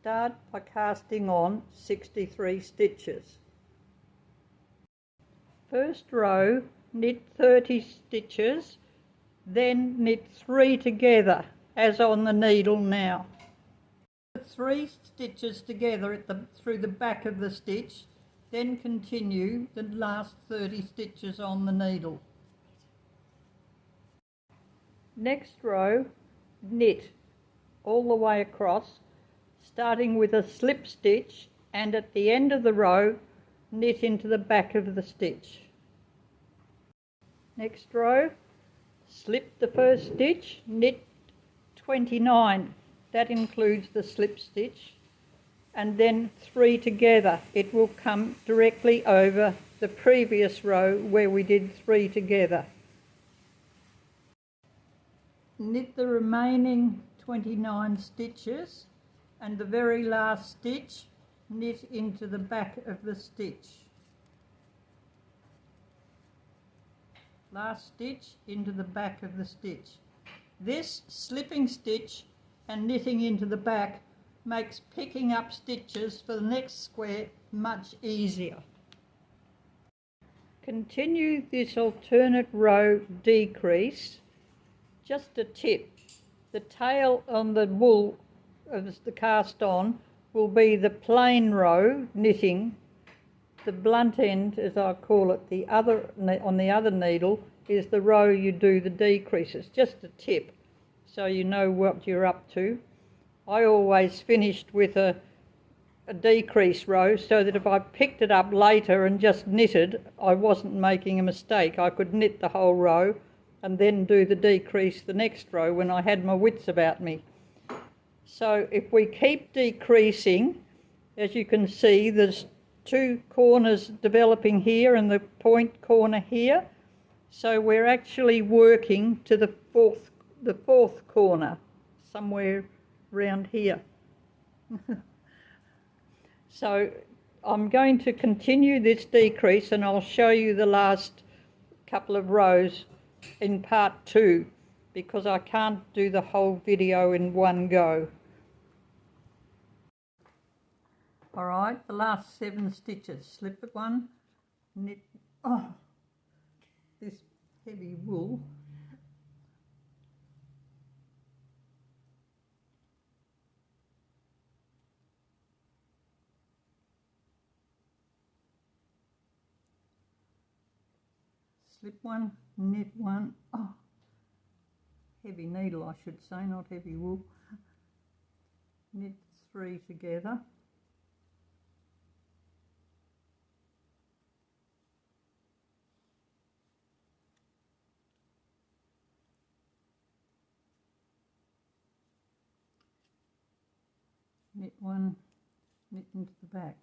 Start by casting on 63 stitches. First row, knit 30 stitches, then knit 3 together as on the needle now. 3 stitches together through the back of the stitch, then continue the last 30 stitches on the needle. Next row, knit all the way across, starting with a slip stitch, and at the end of the row knit into the back of the stitch. Next row, slip the first stitch, knit 29, that includes the slip stitch, and then 3 together. It will come directly over the previous row where we did 3 together. Knit the remaining 29 stitches, and the very last stitch knit into the back of the stitch. Last stitch into the back of the stitch. This slipping stitch and knitting into the back makes picking up stitches for the next square much easier. Continue this alternate row decrease. Just a tip, the tail on the wool of the cast on will be the plain row knitting. The blunt end, as I call it, on the other needle is the row you do the decreases. Just a tip so you know what you're up to. I always finished with a decrease row so that if I picked it up later and just knitted, I wasn't making a mistake. I could knit the whole row and then do the decrease the next row when I had my wits about me. So if we keep decreasing, as you can see, there's 2 corners developing here and the point corner here. So we're actually working to the fourth corner, somewhere around here. So I'm going to continue this decrease and I'll show you the last couple of rows in part 2 because I can't do the whole video in one go. Alright, the last 7 stitches, slip it one, knit, this heavy wool. Slip one, knit one, heavy needle I should say, not heavy wool. Knit 3 together. Knit 1, knit into the back.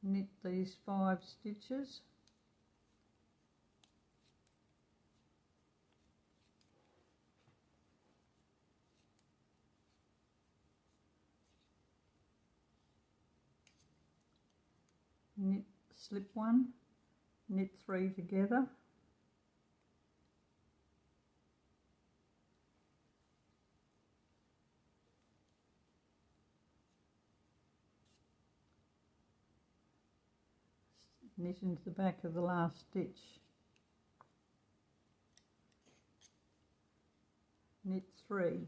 Knit these 5 stitches. Knit, slip 1, knit 3 together. Knit into the back of the last stitch. Knit 3.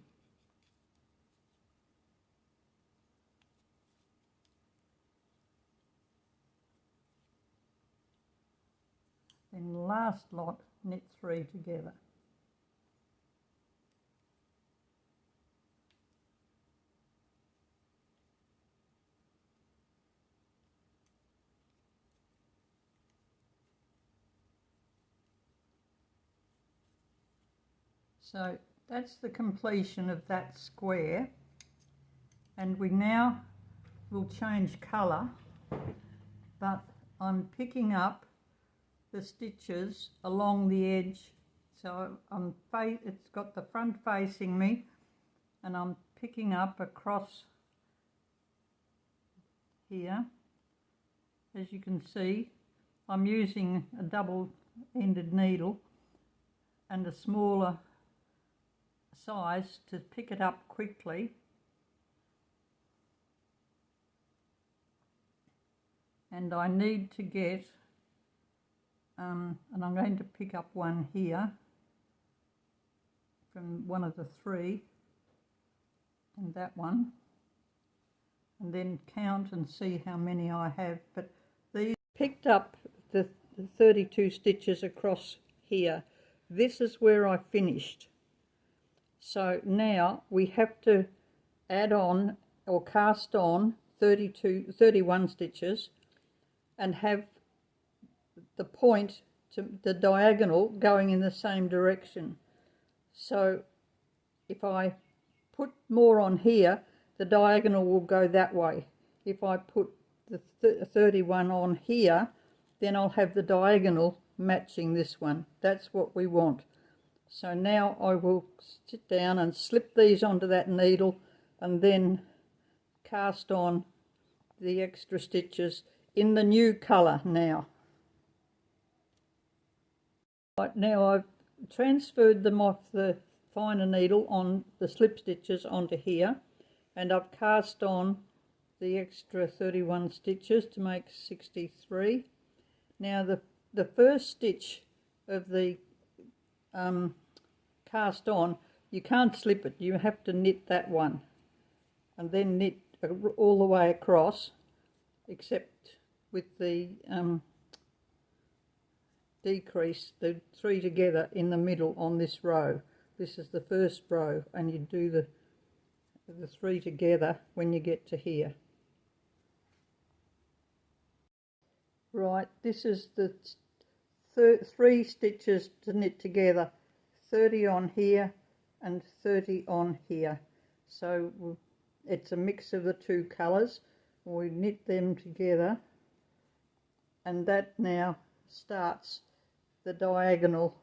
Then the last lot, knit 3 together. So that's the completion of that square, and we now will change colour, but I'm picking up the stitches along the edge. So it's got the front facing me and I'm picking up across here. As you can see, I'm using a double ended needle and a smaller size to pick it up quickly. And I need to get, and I'm going to pick up one here from one of the three, and that one, and then count and see how many I have. But these picked up the 32 stitches across here. This is where I finished. So now we have to add on or cast on 31 stitches and have the point to the diagonal going in the same direction. So if I put more on here, the diagonal will go that way. If I put the 31 on here, then I'll have the diagonal matching this one. That's what we want. So now I will sit down and slip these onto that needle and then cast on the extra stitches in the new colour now. Right, now I've transferred them off the finer needle on the slip stitches onto here, and I've cast on the extra 31 stitches to make 63. Now the first stitch of the cast on, you can't slip it, you have to knit that one and then knit all the way across, except with the decrease, the three together in the middle on this row. This is the first row, and you do the three together when you get to here. Right, this is the three stitches to knit together, 30 on here and 30 on here. So it's a mix of the two colours. We knit them together, and that now starts the diagonal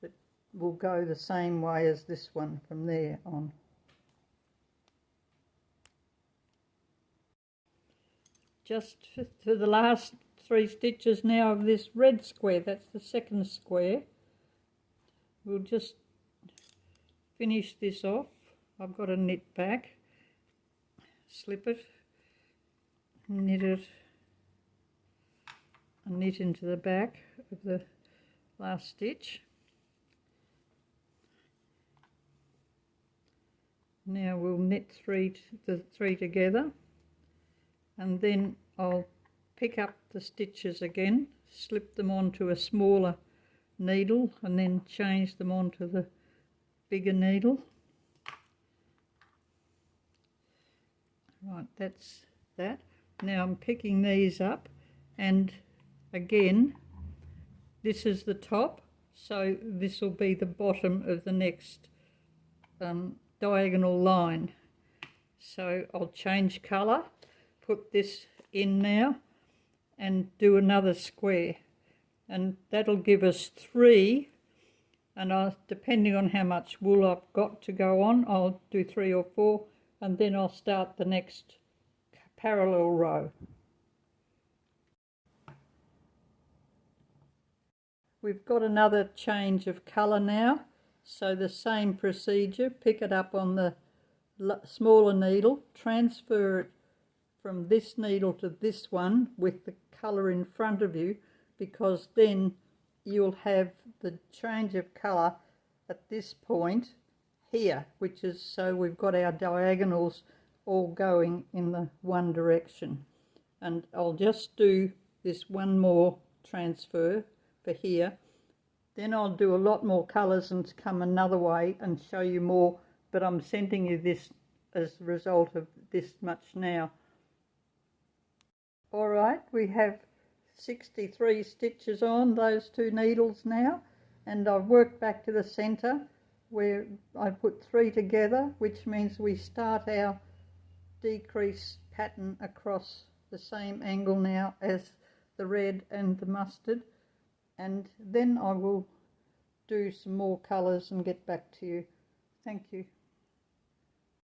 that will go the same way as this one from there on. Just for the last three stitches now of this red square, that's the second square, we'll just finish this off. I've got a knit back, slip it, knit it, and knit into the back of the last stitch. Now we'll knit the three together, and then I'll pick up the stitches again, slip them onto a smaller needle, and then change them onto the bigger needle. Right, that's that. Now I'm picking these up, and again this is the top, so this will be the bottom of the next diagonal line. So I'll change colour, put this in now, and do another square, and that'll give us 3, and depending on how much wool I've got to go on, I'll do 3 or 4, and then I'll start the next parallel row. We've got another change of colour now, so the same procedure, pick it up on the smaller needle, transfer it from this needle to this one with the colour in front of you, because then you'll have the change of colour at this point here, which is, so we've got our diagonals all going in the one direction. And I'll just do this one more transfer for here, then I'll do a lot more colours and come another way and show you more, but I'm sending you this as a result of this much now. Alright, we have 63 stitches on those two needles now, and I've worked back to the centre where I put 3 together, which means we start our decrease pattern across the same angle now as the red and the mustard, and then I will do some more colours and get back to you. Thank you.